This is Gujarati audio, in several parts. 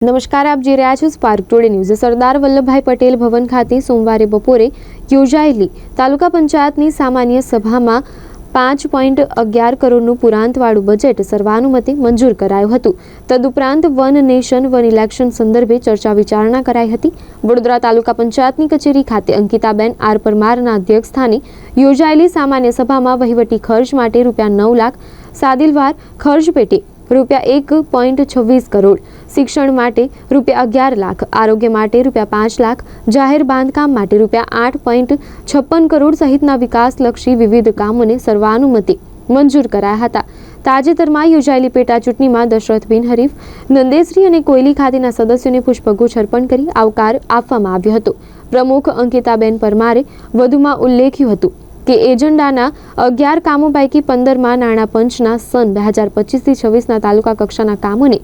નમસ્કાર, આપ જોઈ રહ્યા છો spark today news. Sardar Vallabhbhai Patel Bhavan ખાતે સોમવારે બપોરે યોજાયેલી તાલુકા પંચાયતની સામાન્ય સભામાં 5.11 કરોડનું પુરાંતવાળું બજેટ સર્વાનુમતે મંજૂર કરાયું હતું। તદુપરાંત વન નેશન વન ઇલેક્શન સંદર્ભે ચર્ચા વિચારણા કરાઈ હતી। વડોદરા તાલુકા પંચાયતની કચેરી ખાતે અંકિતાબેન આર પરમારના અધ્યક્ષસ્થાને યોજાયેલી સામાન્ય સભામાં વહીવટી ખર્ચ માટે ₹9 લાખ, સાદિલવાર ખર્ચ પેટે ₹1.26 કરોડ, શિક્ષણ માટે ₹11 લાખ, આરોગ્ય માટે ₹5 લાખ, જાહેર બાંધકામ માટે ₹8.56 કરોડ સહિતના વિકાસલક્ષી વિવિધ કામોને સર્વાનુમતે મંજૂર કરાયા હતા। તાજેતરમાં યોજાયેલી પેટા ચૂંટણીમાં દશરથ બિનહરીફ, નંદેશ્રી અને કોયલી ખાતેના સદસ્યોને પુષ્પગુચ્છ અર્પણ કરી આવકાર આપવામાં આવ્યો હતો। પ્રમુખ અંકિતાબેન પરમારે વધુમાં ઉલ્લેખ્યું હતું કે એજન્ડાના 11 કામો પૈકી 15માં નાણાં પંચના સન 2025થી 26ના તાલુકા કક્ષાના કામોને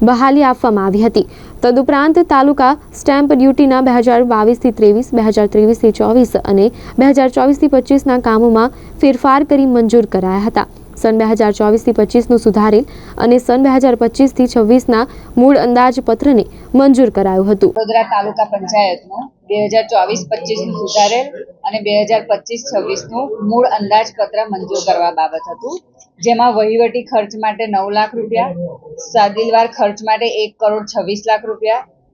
બહાલી આપવામાં આવી હતી। તદુપરાંત તાલુકા સ્ટેમ્પ ડ્યુટીના 2022થી 23, 2023થી 24 અને 2024થી 25ના કામોમાં ફેરફાર કરી મંજૂર કરાયા હતા। સન 2024થી 25નું સુધારેલ અને સન 2025થી 26ના મૂળ અંદાજપત્રને મંજૂર કરાયું હતું। વડોદરા તાલુકા પંચાયતનું 2024-25નું સુધારેલ અને 2025-26નું મૂળ અંદાજપત્ર મંજૂર કરવા બાબત હતું, જેમાં વહીવટી ખર્ચ માટે ₹9 લાખ, સાદિલવાર ખર્ચ માટે ₹1.26 કરોડ,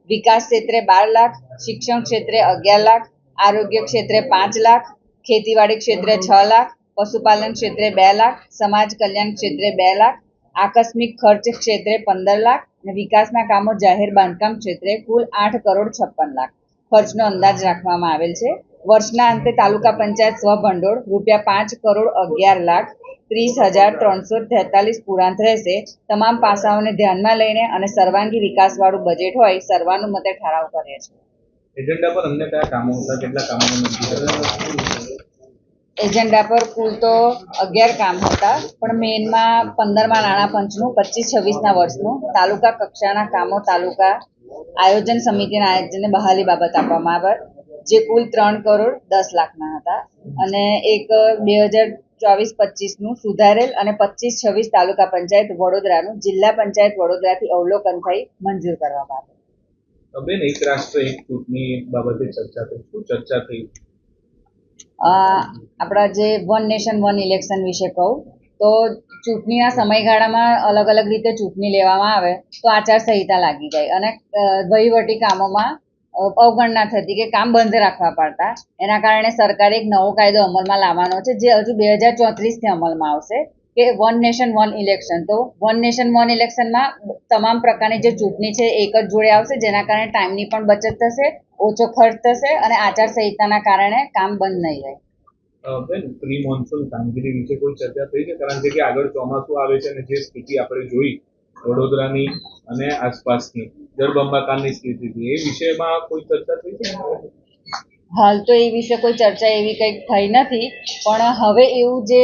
વિકાસ ક્ષેત્રે 12 લાખ, શિક્ષણ ક્ષેત્રે 11 લાખ, આરોગ્ય ક્ષેત્રે 5 લાખ, ખેતીવાડી ક્ષેત્રે 6 લાખ, પશુપાલન ક્ષેત્રે 2 લાખ, સમાજ કલ્યાણ ક્ષેત્રે 2 લાખ, આકસ્મિક ખર્ચ ક્ષેત્રે 15 લાખ અને વિકાસના કામો જાહેર બાંધકામ ક્ષેત્રે કુલ ₹8.56 કરોડ ખર્ચનો અંદાજ રાખવામાં આવેલ છે। વર્ષના અંતે તાલુકા પંચાયત સ્વભંડોળ ₹5,11,30,343 પુરાંત રહેશે। તમામ પાસાઓને ધ્યાનમાં લઈને અને સર્વાંગી વિકાસવાળું બજેટ હોય સર્વાનુમતે ઠરાવ કરે છે। એજન્ડા પર અન્ય કયા કામો હતા, કેટલા કામોનું મંજૂર? એજન્ડા પર કુલ તો 11 કામ હતા, પણ મેઇનમાં 15માં નાણાં પંચનું 25-26ના વર્ષનું તાલુકા કક્ષાના કામો તાલુકા આયોજન સમિતિના આયોજનને બહાલી બાબત આપવામાં આવે, જે કુલ ₹3.10 કરોડ હતા અને એક 2024-25નું સુધારેલ અને 25-26 તાલુકા પંચાયત વડોદરાનું જિલ્લા પંચાયત વડોદરાથી અવલોકન થઈ મંજૂર કરવામાં આવે। બેન, એક રાષ્ટ્ર એક ચૂંટણી બાબતે ચર્ચા થઈ, શું ચર્ચા થઈ? આપણા જે વન નેશન વન ઇલેક્શન વિશે કહું તો ચૂંટણીના સમયગાળામાં અલગ અલગ રીતે ચૂંટણી લેવામાં આવે તો આચારસંહિતા લાગી જાય અને વહીવટી કામોમાં અવગણના થતી કે કામ બંધ રાખવા પડતા। એના કારણે સરકારે એક નવો કાયદો અમલમાં લાવવાનો છે, જે હજુ 2034થી અમલમાં આવશે, કે વન નેશન વન ઇલેક્શન। તો વન નેશન વન ઇલેક્શનમાં તમામ પ્રકારની જે ચૂંટણી છે એક જ જોડે આવશે, જેના કારણે ટાઈમની પણ બચત થશે, ઓછો ખર્ચ થશે અને આચારસંહિતાના કારણે કામ બંધ નહીં રહે। બેન, પ્રી મોન્સૂન કામગીરી વિશે કોઈ ચર્ચા થઈ છે? કારણ કે આગળ ચોમાસું આવે છે અને જે સ્થિતિ આપણે જોઈ વડોદરાની અને આસપાસની જળબંબાકારની સ્થિતિ, એ વિષયમાં કોઈ ચર્ચા થઈ છે? હાલ તો એ વિશે કોઈ ચર્ચા એવી કંઈક થઈ નથી, પણ હવે એવું જે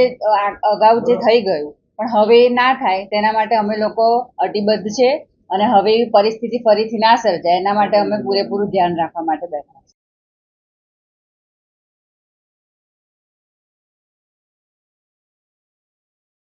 અગાઉ જે થઈ ગયું પણ હવે ના થાય તેના માટે અમે લોકો અટીબદ્ધ છે અને હવે એવી પરિસ્થિતિ ફરીથી ના સર્જાય એના માટે અમે પૂરેપૂરું ધ્યાન રાખવા માટે બેઠા।